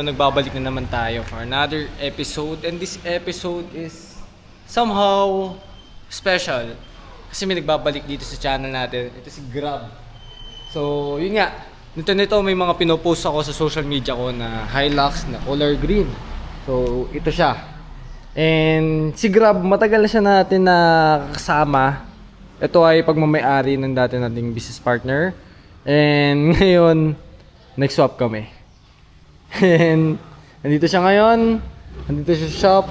Nagbabalik na naman tayo for another episode, and this episode is somehow special kasi may nagbabalik dito sa channel natin. Ito si Grab. So yun nga, nito may mga pinopost ako sa social media ko na Hilux na color green. So ito siya. And si Grab, matagal na siya natin na kasama. Ito ay pagmamay-ari ng dati nating business partner. And ngayon, nag-swap kami. And nandito siya ngayon. Nandito siya sa shop.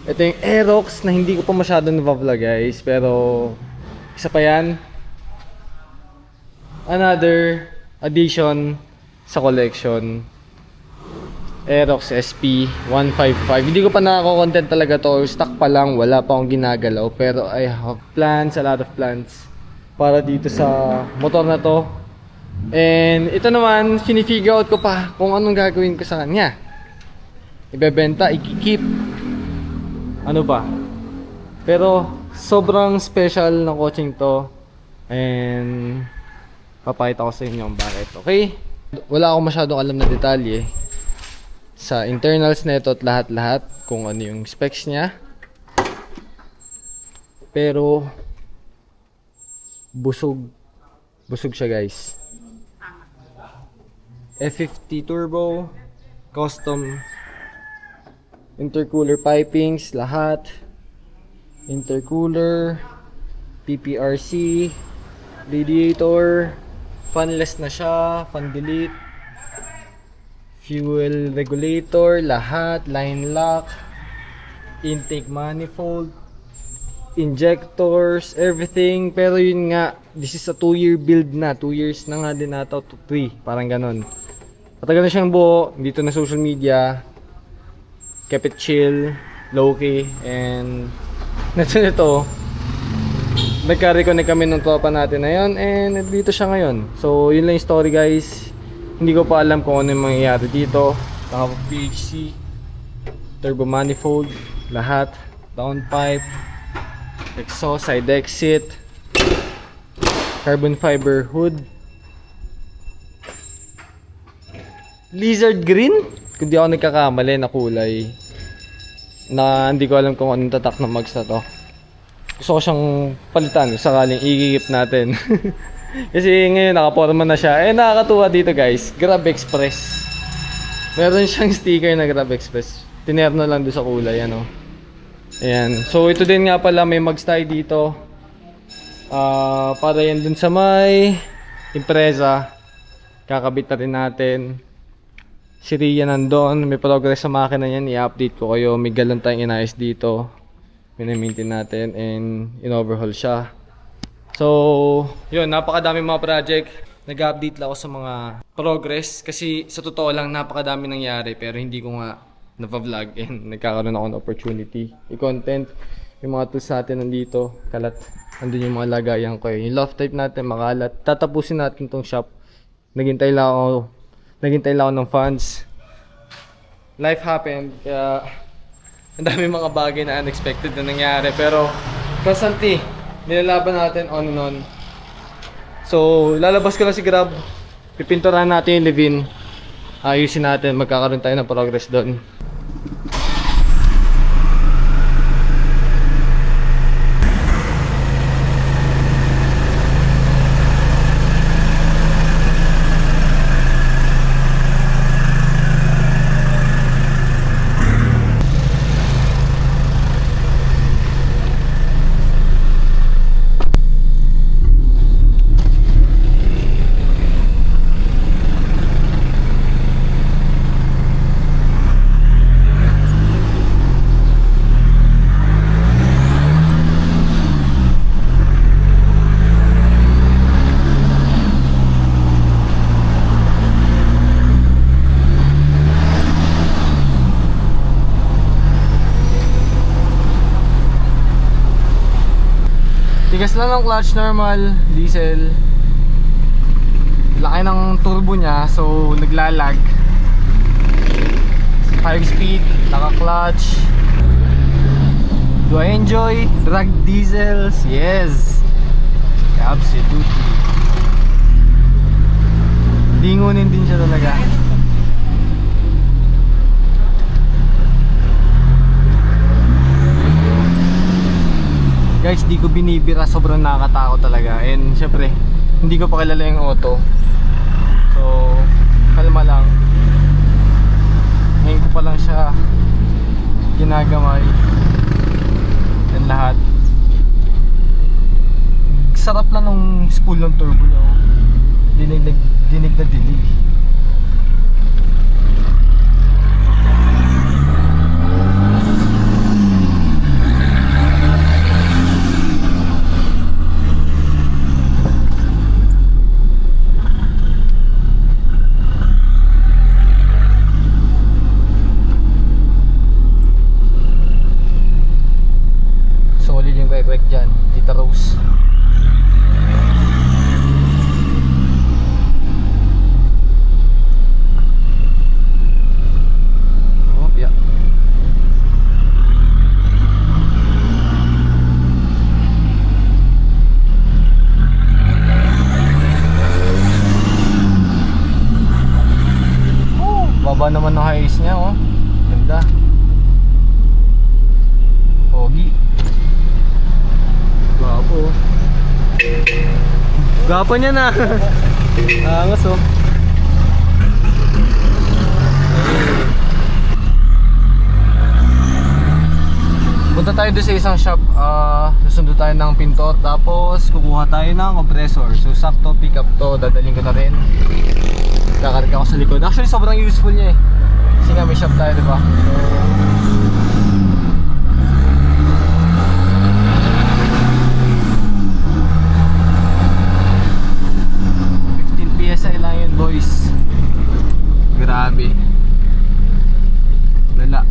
Ito yung Aerox na hindi ko pa masyado na-vlog guys. Pero isa pa yan. Another addition sa collection. Aerox SP155. Hindi ko pa nako-content talaga to. Stock pa lang. Wala pa akong ginagalaw. Pero I have plans, a lot of plans para dito sa motor na to. And ito naman, sinifigure out ko pa kung anong gagawin ko sa kanya. Ibebenta, ikikip, ano ba. Pero sobrang special ng coaching to. And papakita ko sa inyo ang bakit. Okay? Wala akong masyadong alam na detalye sa internals na ito at lahat-lahat kung ano yung specs niya. Pero busog siya guys. F50 turbo, custom intercooler pipings, lahat. Intercooler, PPRC, radiator, fanless na siya, fan delete, fuel regulator, lahat, line lock, intake manifold, injectors, everything. Pero yun nga, this is a 2-year build na. 2 years na nga din nata, to 3, parang ganon. Matagal na siyang buo, dito na social media. Keep it chill, low-key, and nito, nagka-reconnect kami ng tropa natin na yun, and dito siya ngayon. So, yun lang yung story guys. Hindi ko pa alam kung ano yung mangyayari dito. PHC, turbo manifold, lahat, downpipe, exhaust, side exit, carbon fiber hood, lizard green, kung di ako nagkakamali na kulay, na hindi ko alam kung anong tatak ng mags na to. Gusto ko siyang palitan sakaling igigip natin. Kasi ngayon nakaporma na siya. Eh nakakatuwa dito guys, Grab Express. Meron siyang sticker na Grab Express. Tinerno lang doon sa kulay, ano. Ayan. So ito din nga pala, may mags tayo dito. Para yan dun sa may impreza. Kakabit na rin natin. Si Ria nandun. May progress sa makina yan. I-update ko kayo. May galon tayong inayos dito. Minimaintain natin and in-overhaul siya. So, yun. Napakadami mga project. Nag-update lang ako sa mga progress. Kasi sa totoo lang, napakadami nangyari. Pero hindi ko nga na-vlog and nagkakaroon ako ng opportunity i-content. Yung mga tools natin nandito, kalat. Andun yung mga lagayan ko. Yung loft type natin, makalat. Tatapusin natin tong shop. Naghintay lang ako ng funds. Life happened. Kaya ang dami mga bagay na unexpected na nangyari. Pero constantly, nilalaban natin on and on. So, lalabas ko lang si Grab. Pipinturahan natin yung live-in. Ayusin natin. Magkakaroon tayo ng progress doon. Tigas lang ng clutch, normal, diesel. Laki ng turbo niya, so naglalag. 5 speed, naka-clutch. Do I enjoy drag diesels? Yes! Absolutely. Lingunin din siya talaga. hindi ko binibira, sobrang nakakatakot talaga. And syempre, hindi ko pa kilala yung auto. So, kalma lang. Ngayon ko pa lang siya ginagamay. Yan lahat. Sarap lang nung spool ng turbo niya. Dinig na dinig. Solid yung kwek-kwek dyan, Tita Rose. Oh, yeah. Oh, baba naman ng highs niya, oh. Ganda. Pogi. Gwapo. Gwapo niya na. Angas oh. Punta tayo doon sa isang shop. Susundo tayo ng pintor. Tapos kukuha tayo ng compressor. So sakto pick up to. Dadaling ko na rin. Kakarga ko sa likod. Actually sobrang useful niya eh. Kasi nga may shop tayo, diba? PSI lang yun, boys. Grabe. Lala.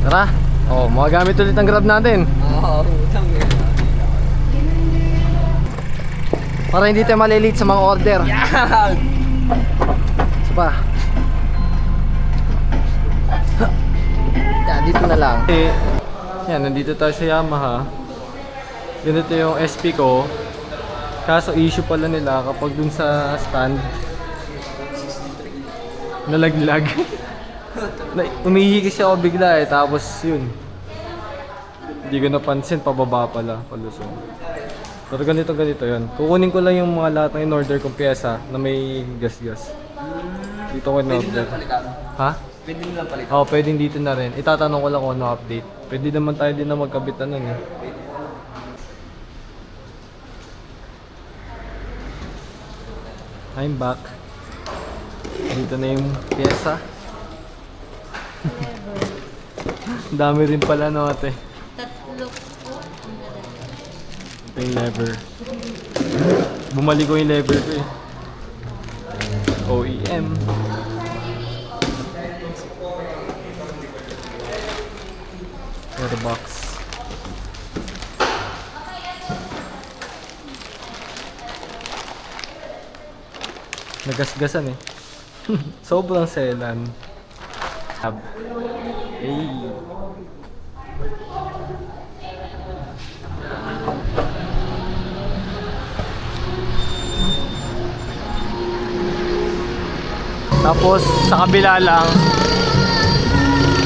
Tara. Oh, magagamit ulit ang Grab natin. Utang eh. Para hindi tayo malilate sa mga order. Yan! Isa pa. Yan, dito na lang. Yan, nandito tayo sa Yamaha. Ganito yung SP ko. Kaso issue pala nila kapag dun sa stand nalaglag. Umihi kasi ako bigla eh, tapos yun, hindi ko napansin, pababa pala, palusong. Pero ganito yun. Kukunin ko lang yung mga lahat ng in-order kong pyesa na may gas-gas. Dito ko Pwede in-order. na palitan. Ha? Pwede na palitan. Oo, pwedeng dito na rin. Itatanong ko lang kung ano update. Pwede naman tayo din na magkabitan nun eh. I'm back. Dito na yung pyesa. Ang dami rin pala no ate. Tatlo po. Ito yung lever. Bumalik ko yung lever ko eh. OEM. Airbox. Nagasgasan eh. Sobrang selan. Hey. Tapos sa kabila lang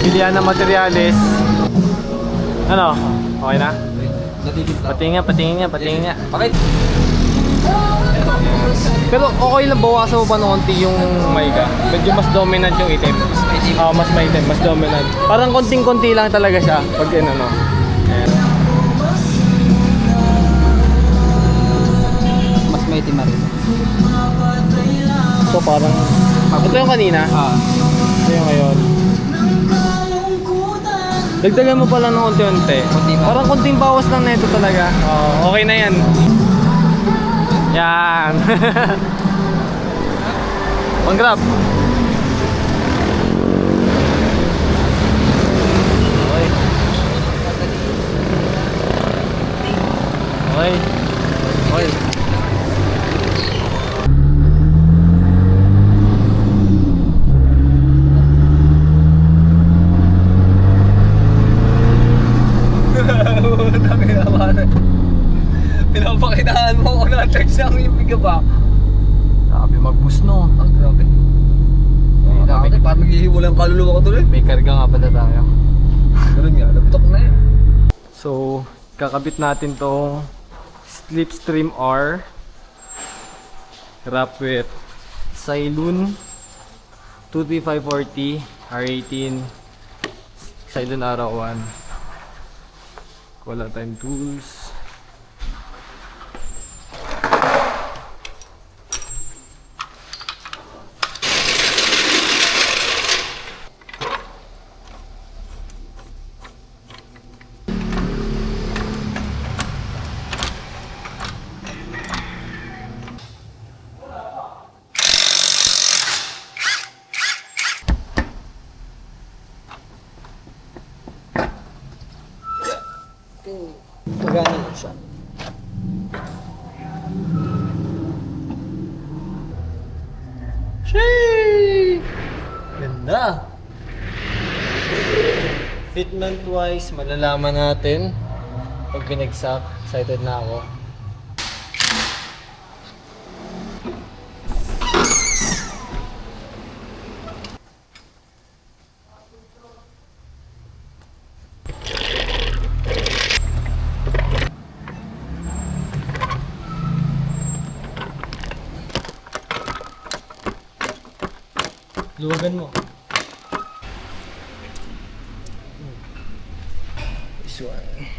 bilihan ng materyales. Ano? Okay na? Patingin nga. Bakit? Pero okay lang, bawasan mo ba ng konti yung Maiga? Medyo mas dominant yung itim. Mas maitim, mas dominant. Parang konting-konti lang talaga siya pag ano, no? Ayan. Mas may itim rin. So parang ito yung kanina. Ito yung ngayon. Dagdagan mo pala ng konti-unti. Parang konting bawas lang na ito talaga. Okay na yan. Yan. On Grab. Okay. Okay. Okay. Pinapakitaan mo ako na text ng ibig ka ba? Grabe mag-boost no. Ah, grabe. Parang maghihiwala ang kaluluwa ko tuloy. May karga nga pala tayo. Ganun nga, laptok na yun. So, kakabit natin tong Slipstream R. Wrap with Cylon 23540 R18 Cylon R1. Wala tayong tools. Pagana lang siya. Sheesh! Ganda! Fitment wise, malalaman natin pag binagsak. Excited na ako. Luwagan mo. This one.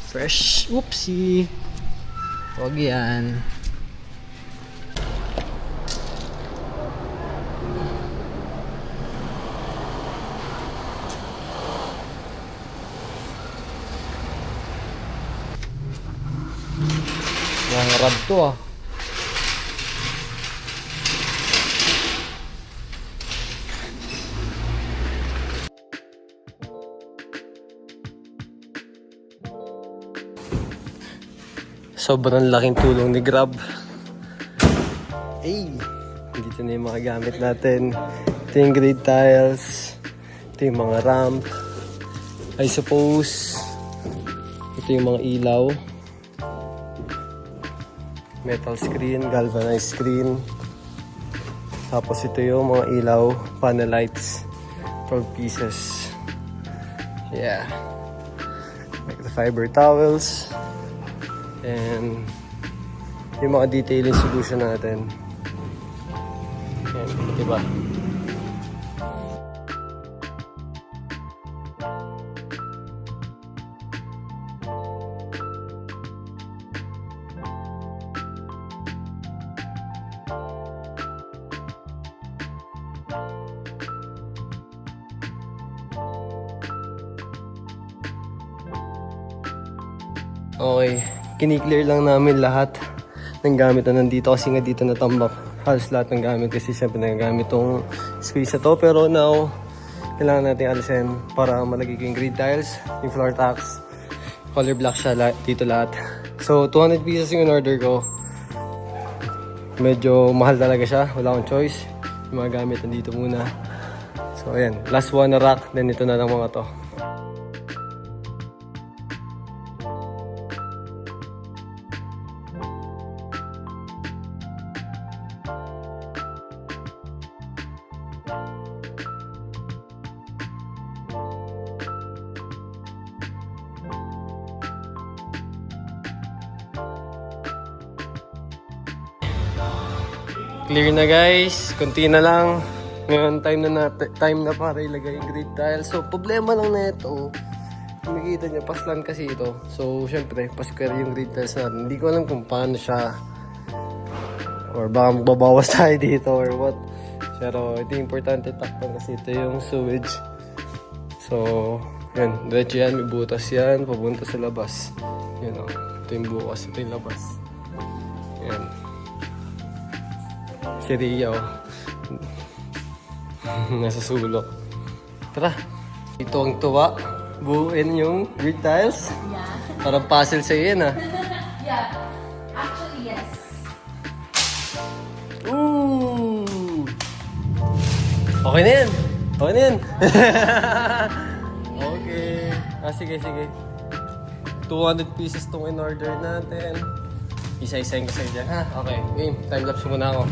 Fresh. Oopsie. Huwag yan. Mga rad to ah. Sobrang laking tulong ni Grab. Hey! Dito na yung mga gamit natin. Ito yung grid tiles. Ito yung mga ramp. I suppose. Ito yung mga ilaw. Metal screen, galvanized screen. Tapos ito yung mga ilaw, panel lights. 12 pieces. Yeah. Like the fiber towels. And yung mga detailing solution natin. Yan, diba? Okay. Kiniklear lang namin lahat ng gamit na nandito kasi nga dito natambak halos lahat ng gamit kasi syempre nagagamit tong space na to. Pero now, kailangan natin alisin para malagay ko yung grid tiles, yung floor tacks. Color black siya dito lahat. So, 200 pieces yung in-order ko. Medyo mahal talaga siya. Wala akong choice. Yung mga gamit nandito muna. So, ayan. Last one na rack. Then ito na lang mga to. Clear na guys, konti na lang. Ngayon time na para ilagay yung grid tile. So problema lang na ito. Makikita niyo paslan kasi ito. So syempre, pa-square yung grid tiles natin. Hindi ko alam kung paano siya or baka magbabawas tayo dito or what. Pero ito yung importante takpan kasi ito yung sewage. So yun, diretso yan, may butas yan, papunta sa labas. Yun o, ito yung bukas, ito yung labas. Yan. Si Ria, oh. Nasa sulok. Tara. Ito ang tuwa. Buuin yung grid tiles. Yeah. Parang puzzle sa yan, ah. Yeah. Actually, yes. Ooh! Okay na yan. Okay na yan. Okay. Ah, sige, sige. 200 pieces tong in-order natin. Isa-isayin ko sa'yo dyan, ha? Okay, game. Time lapse muna ako.